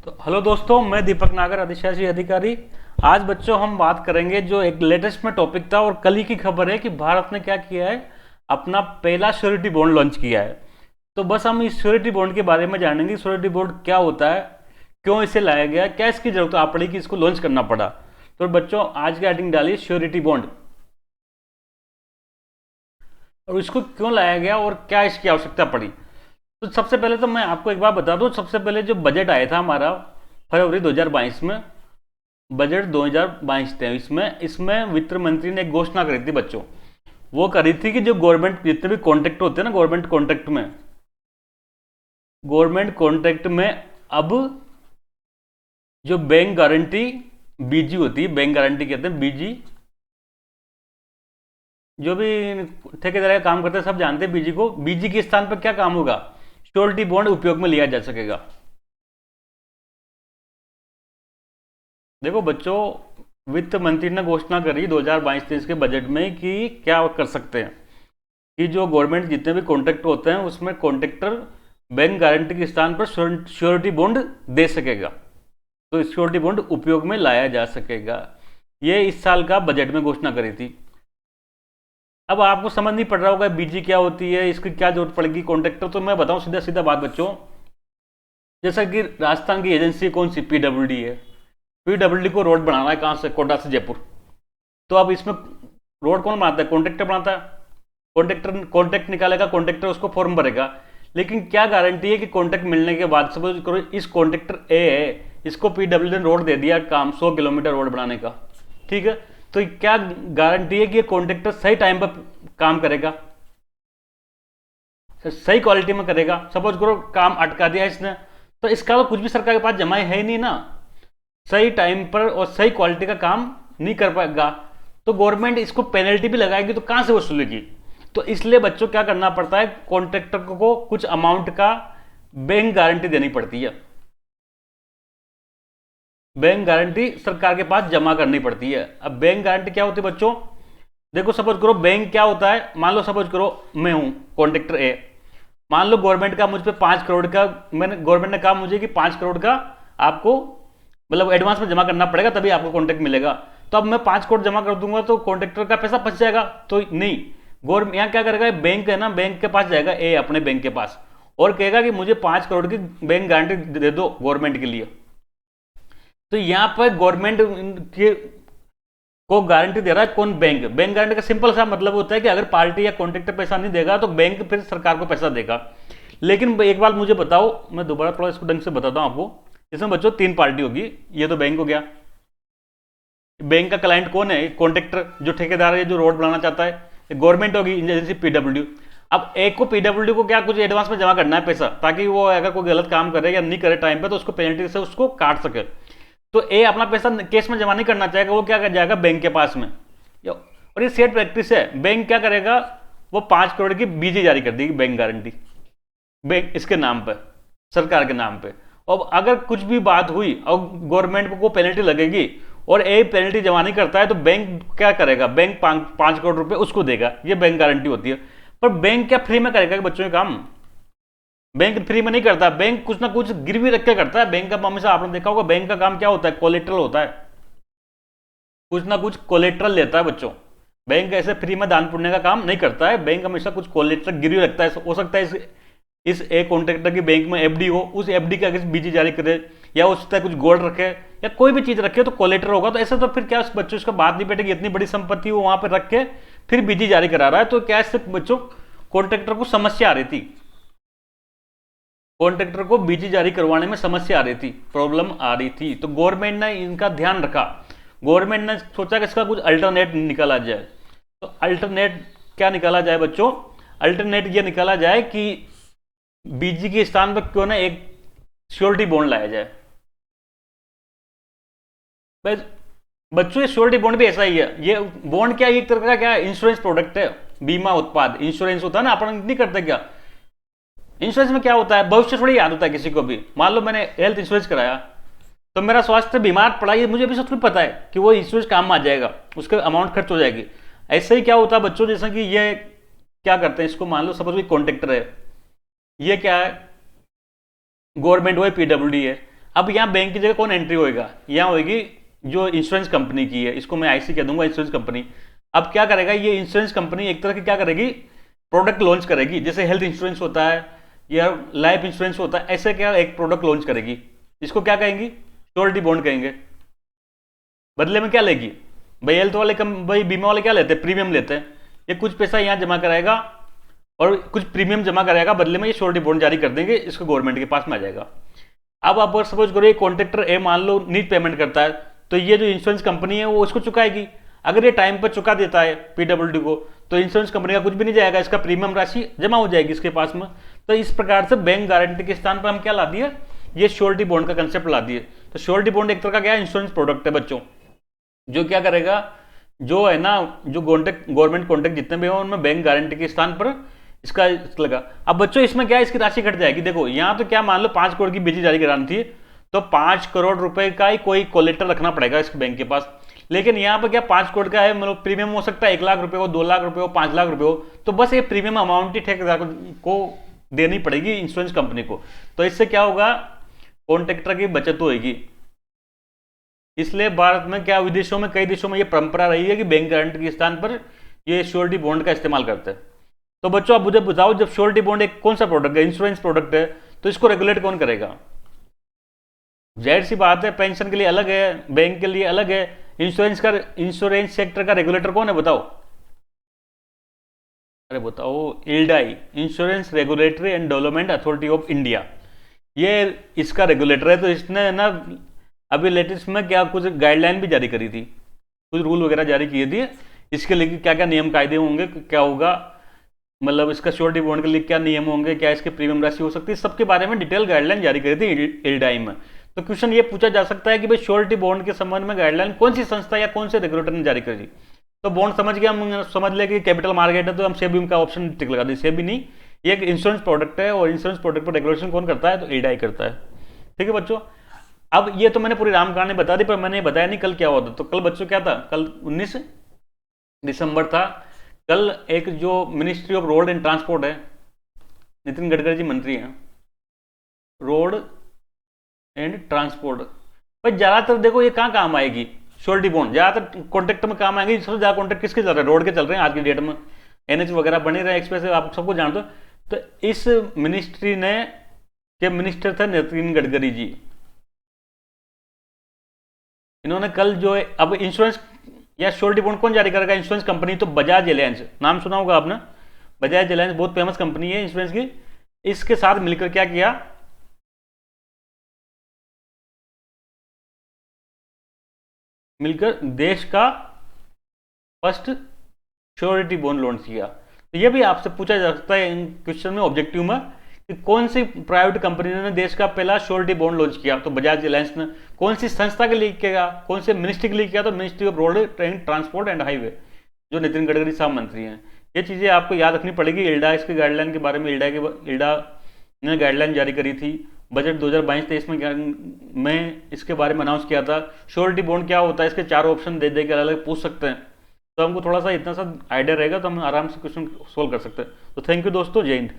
तो हेलो दोस्तों, मैं दीपक नागर, अधिशासी अधिकारी। आज बच्चों हम बात करेंगे जो एक लेटेस्ट में टॉपिक था और कल ही की खबर है कि भारत ने क्या किया है, अपना पहला श्योरिटी बॉन्ड लॉन्च किया है। तो बस हम इस श्योरिटी बॉन्ड के बारे में जानेंगे। श्योरिटी बॉन्ड क्या होता है, क्यों इसे लाया गया, क्या इसकी जरूरत आ पड़ी कि इसको लॉन्च करना पड़ा। तो बच्चों आज की हेडिंग डालिए श्योरिटी बॉन्ड, और इसको क्यों लाया गया और क्या इसकी आवश्यकता पड़ी। तो सबसे पहले तो मैं आपको एक बात बता दूं, सबसे पहले जो बजट आया था हमारा फरवरी 2022 में, बजट 2022-23 में, इसमें वित्त मंत्री ने एक घोषणा करी थी बच्चों। वो करी थी कि जो गवर्नमेंट जितने भी कॉन्ट्रैक्ट होते हैं ना, गवर्नमेंट कॉन्ट्रैक्ट में अब जो बैंक गारंटी बीजी होती है, बैंक गारंटी कहते हैं बीजी, जो भी ठेकेदार का काम करते हैं सब जानते हैं बीजी को। बीजी के स्थान पर क्या काम होगा, श्योरिटी बॉन्ड उपयोग में लिया जा सकेगा। देखो बच्चों, वित्त मंत्री ने घोषणा करी 2022-23 के बजट में कि क्या कर सकते हैं कि जो गवर्नमेंट जितने भी कॉन्ट्रैक्ट होते हैं उसमें कॉन्ट्रैक्टर बैंक गारंटी के स्थान पर श्योरिटी बॉन्ड दे सकेगा। तो श्योरिटी बॉन्ड उपयोग में लाया जा सकेगा। ये इस साल का बजट में घोषणा करी थी। अब आपको समझ नहीं पड़ रहा होगा बीजी क्या होती है, इसकी क्या जरूरत पड़ेगी कॉन्ट्रैक्टर। तो मैं बताऊं सीधा सीधा बात बच्चों, जैसा कि राजस्थान की एजेंसी कौन सी, पीडब्ल्यूडी है। पीडब्ल्यूडी को रोड बनाना है, कहां से, कोटा से जयपुर। तो अब इसमें रोड कौन बनाता है, कॉन्ट्रैक्टर बनाता है। कॉन्ट्रैक्ट निकालेगा, कॉन्ट्रैक्टर उसको फॉर्म भरेगा। लेकिन क्या गारंटी है कि कॉन्ट्रैक्ट मिलने के बाद, सपोज करो इस कॉन्ट्रैक्टर ए है, इसको पीडब्ल्यूडी ने रोड दे दिया काम, 100 किलोमीटर रोड बनाने का, ठीक है। तो क्या गारंटी है कि ये कॉन्ट्रैक्टर सही टाइम पर काम करेगा, सही क्वालिटी में करेगा। सपोज करो काम अटका दिया इसने, तो इसका तो कुछ भी सरकार के पास जमाई है ही नहीं ना। सही टाइम पर और सही क्वालिटी का काम नहीं कर पाएगा तो गवर्नमेंट इसको पेनल्टी भी लगाएगी, तो कहां से वसूलेगी। तो इसलिए बच्चों क्या करना पड़ता है, कॉन्ट्रैक्टर को कुछ अमाउंट का बैंक गारंटी देनी पड़ती है। बैंक गारंटी सरकार के पास जमा करनी पड़ती है। अब बैंक गारंटी क्या होती है बच्चों, देखो सपोज करो बैंक क्या होता है, मान लो सपोज करो मैं हूं कॉन्ट्रैक्टर ए, मान लो गवर्नमेंट का मुझ पे 5 करोड़ का, मैंने गवर्नमेंट ने कहा मुझे कि 5 करोड़ का आपको मतलब एडवांस में जमा करना पड़ेगा तभी आपको कॉन्ट्रैक्ट मिलेगा। तो अब मैं 5 करोड़ जमा कर दूंगा तो कॉन्ट्रैक्टर का पैसा फंस जाएगा। तो नहीं, गवर्नमेंट यहाँ क्या करेगा, बैंक है ना, बैंक के पास जाएगा ए, अपने बैंक के पास, और कहेगा कि मुझे 5 करोड़ की बैंक गारंटी दे दो गवर्नमेंट के लिए। तो यहां पर गवर्नमेंट के को गारंटी दे रहा है कौन, बैंक। बैंक गारंटी का सिंपल सा मतलब होता है कि अगर पार्टी या कॉन्ट्रैक्टर पैसा नहीं देगा तो बैंक फिर सरकार को पैसा देगा। लेकिन एक बात मुझे बताओ, मैं दोबारा थोड़ा इसको ढंग से बताता हूं आपको। इसमें बच्चों 3 पार्टी होगी, ये तो बैंक हो गया। बैंक का क्लाइंट कौन है, कॉन्ट्रैक्टर जो ठेकेदार है जो रोड बनाना चाहता है। गवर्नमेंट होगी एजेंसी पीडब्ल्यू। अब एक को पीडब्ल्यू को क्या कुछ एडवांस में जमा करना है पैसा, ताकि वो अगर कोई गलत काम करे या नहीं करे टाइम पे तो उसको पेनल्टी से उसको काट सके। तो ए अपना पैसा केस में जमा नहीं करना चाहेगा, वो क्या कर जाएगा बैंक के पास में। और ये सेट प्रैक्टिस है, बैंक क्या करेगा, वो 5 करोड़ की बीजी जारी कर देगी बैंक गारंटी, बैंक इसके नाम पर, सरकार के नाम पे। और अगर कुछ भी बात हुई और गवर्नमेंट को पेनल्टी लगेगी और ए पेनल्टी जमा नहीं करता है तो बैंक क्या करेगा, बैंक 5 करोड़ रुपए उसको देगा। ये बैंक गारंटी होती है। पर बैंक क्या फ्री में करेगा बच्चों के काम, बैंक फ्री में नहीं करता, बैंक कुछ ना कुछ गिरवी रख के करता है। बैंक का हमेशा आपने देखा होगा, बैंक का काम क्या होता है, कोलेट्रल होता है, कुछ ना कुछ कोलेट्रल लेता है बच्चों। बैंक ऐसे फ्री में दान पुण्य का काम नहीं करता है, बैंक हमेशा कुछ कोलेट्रल गिरवी रखता है। हो सकता है इस एक कॉन्ट्रैक्टर की बैंक में एफडी हो, उस एफडी का बीजी जारी करे, या उस तरह कुछ गोल्ड रखे या कोई भी चीज रखे तो कोलेट्रल होगा। तो ऐसे तो फिर क्या बच्चों इसका बात नहीं बैठेगी, इतनी बड़ी संपत्ति वो वहां पर रख के फिर बीजी जारी करा रहा है। तो क्या इससे बच्चों कॉन्ट्रैक्टर को समस्या आ रही थी, कॉन्ट्रैक्टर को बीजी जारी करवाने में समस्या आ रही थी, प्रॉब्लम आ रही थी। तो गवर्नमेंट ने इनका ध्यान रखा, गवर्नमेंट ने सोचा कि इसका कुछ अल्टरनेट निकाला जाए। तो अल्टरनेट क्या निकाला जाए बच्चों, अल्टरनेट ये निकाला जाए कि बीजी के स्थान पर क्यों ना एक श्योरिटी बॉन्ड लाया जाए। बच्चों ये श्योरिटी बॉन्ड भी ऐसा ही है। ये बॉन्ड क्या, एक तरह का क्या इंश्योरेंस प्रोडक्ट है, बीमा उत्पाद। इंश्योरेंस होता है ना, अपन नहीं करते क्या, इंश्योरेंस में क्या होता है, भविष्य थोड़ी याद होता है किसी को भी। मान लो मैंने हेल्थ इंश्योरेंस कराया तो मेरा स्वास्थ्य बीमार पड़ा, ये मुझे भी सब कुछ पता है कि वो इंश्योरेंस काम आ जाएगा, उसके अमाउंट खर्च हो जाएगी। ऐसे ही क्या होता है बच्चों, जैसा कि ये क्या करते हैं, इसको मान लो सपोज कॉन्ट्रैक्टर है, ये क्या है, गवर्नमेंट वो पीडब्ल्यूडी है। अब यहाँ बैंक की जगह कौन एंट्री होएगा, यहाँ होगी जो इंश्योरेंस कंपनी की है, इसको मैं आईसी कह दूंगा, इंश्योरेंस कंपनी। अब क्या करेगा ये इंश्योरेंस कंपनी, एक तरह की क्या करेगी, प्रोडक्ट लॉन्च करेगी, जैसे हेल्थ इंश्योरेंस होता है या लाइफ इंश्योरेंस होता है, ऐसे क्या एक प्रोडक्ट लॉन्च करेगी, इसको क्या कहेंगी, श्योरिटी बॉन्ड कहेंगे। बदले में क्या लेगी भाई, हेल्थ वाले भाई बीमा वाले क्या लेते हैं, प्रीमियम लेते हैं, ये कुछ पैसा यहाँ जमा कराएगा और कुछ प्रीमियम जमा कराएगा, बदले में ये श्योरिटी बॉन्ड जारी कर देंगे, इसको गवर्नमेंट के पास में आ जाएगा। अब आप सपोज करो ये कॉन्ट्रैक्टर ए मान लो नीट पेमेंट करता है, तो ये जो इंश्योरेंस कंपनी है वो उसको चुकाएगी। अगर ये टाइम पर चुका देता है पीडब्ल्यूडी को, तो इंश्योरेंस कंपनी का कुछ भी नहीं जाएगा, इसका प्रीमियम राशि जमा हो जाएगी इसके पास में। तो इस प्रकार से बैंक गारंटी के स्थान पर हम क्या ला दिए, ये श्योरिटी बॉन्ड का कंसेप्ट ला दिए। तो श्योरिटी बॉन्ड एक तरह का क्या इंश्योरेंस प्रोडक्ट है बच्चों, जो क्या करेगा, जो है ना, जो गवर्नमेंट कॉन्ट्रैक्ट जितने भी हो उनमें बैंक गारंटी के स्थान पर इसका लगा। अब बच्चों इसमें क्या इसकी राशि घट जाएगी, देखो यहाँ तो क्या मान लो 5 करोड़ की बिजली जारी करानी थी, तो 5 करोड़ रुपए का ही कोई कोलेटर रखना पड़ेगा इस बैंक के पास। लेकिन यहाँ पर क्या 5 करोड़ का है, मतलब प्रीमियम हो सकता है 1 लाख रुपए हो, 2 लाख रुपए हो, 5 लाख रुपए हो, तो बस ये प्रीमियम अमाउंट ही ठेकेदार को देनी पड़ेगी इंश्योरेंस कंपनी को। तो इससे क्या होगा, कॉन्ट्रैक्टर की बचत होगी। इसलिए भारत में क्या, विदेशों में, कई देशों में ये परंपरा रही है कि बैंक गारंटी के स्थान पर ये श्योरिटी बॉन्ड का इस्तेमाल करते हैं। तो बच्चों आप मुझे बताओ, जब श्योरिटी बॉन्ड एक कौन सा प्रोडक्ट है, इंश्योरेंस प्रोडक्ट है, तो इसको रेगुलेट कौन करेगा। जाहिर सी बात है, पेंशन के लिए अलग है, बैंक के लिए अलग है, इंश्योरेंस सेक्टर का रेगुलेटर कौन है बताओ, अरे बताओ, IRDAI, insurance regulatory and development authority of India, ये इसका रेगुलेटर है। तो इसने ना अभी लेटेस्ट में क्या कुछ गाइडलाइन भी जारी करी थी, कुछ रूल वगैरह जारी किए थे, इसके लिए क्या क्या नियम कायदे होंगे, क्या होगा, मतलब इसका श्योरिटी बॉन्ड के लिए क्या नियम होंगे, क्या इसके प्रीमियम राशि हो सकती है, सबके बारे में डिटेल गाइडलाइन जारी करी थी इल्डाई में। तो क्वेश्चन ये पूछा जा सकता है कि भाई श्योरिटी बॉन्ड के संबंध में गाइडलाइन कौन सी संस्था या कौन से रेगुलेटर ने जारी करी। तो बॉन्ड समझ गया, हम समझ ले कि कैपिटल मार्केट है, तो हम सेबी का ऑप्शन टिक लगा दें, सेबी नहीं, ये एक इंश्योरेंस प्रोडक्ट है, और इंश्योरेंस प्रोडक्ट पर रेगुलेशन कौन करता है, तो इल्डाई करता है। ठीक है बच्चों, अब ये तो मैंने पूरी राम कहानी बता दी, पर मैंने बताया नहीं कल क्या हुआ था। तो कल बच्चों क्या था, कल 19 दिसंबर था। कल एक जो ministry of road and transport है, नितिन गडकरी जी मंत्री हैं रोड एंड ट्रांसपोर्ट, भाई ज्यादातर देखो ये कहाँ काम आएगी, श्योरिटी बॉन्ड ज्यादातर कॉन्ट्रैक्ट में काम आएगी। सबसे ज्यादा कॉन्ट्रैक्ट किसके चल रहे हैं, रोड के चल रहे हैं आज की डेट में, एनएच वगैरह बने रहे, एक्सप्रेस आप सबको जानते हो। तो इस मिनिस्ट्री ने के मिनिस्टर थे नितिन गडकरी जी, इन्होंने कल जो है, अब इंश्योरेंस या श्योरिटी बॉन्ड कौन जारी करेगा, इंश्योरेंस कंपनी, तो बजाज एलायंस, नाम सुना होगा आपने, बजाज एलायंस बहुत फेमस कंपनी है इंश्योरेंस की, इसके साथ मिलकर क्या किया, मिलकर देश का फर्स्ट श्योरिटी बॉन्ड लॉन्च किया। तो ये भी आपसे पूछा जा सकता है इन क्वेश्चन में, ऑब्जेक्टिव में, कि कौन सी प्राइवेट कंपनी ने देश का पहला श्योरिटी बॉन्ड लॉन्च किया, तो बजाज एलायंस ने। कौन सी संस्था के लिए किया, कौन से मिनिस्ट्री के लिए किया, तो ministry of road transport and highway, जो नितिन गडकरी साहब मंत्री हैं। ये चीज़ें आपको याद रखनी पड़ेगी। इल्डा इसके गाइडलाइन के बारे में, इल्डा ने गाइडलाइन जारी करी थी, बजट 2022-23 में इसके बारे में अनाउंस किया था। श्योरिटी बॉन्ड क्या होता है, इसके 4 ऑप्शन दे के अलग अलग पूछ सकते हैं, तो हमको थोड़ा सा इतना सा आइडिया रहेगा तो हम आराम से क्वेश्चन सोल्व कर सकते हैं। तो थैंक यू दोस्तों, जय हिंद।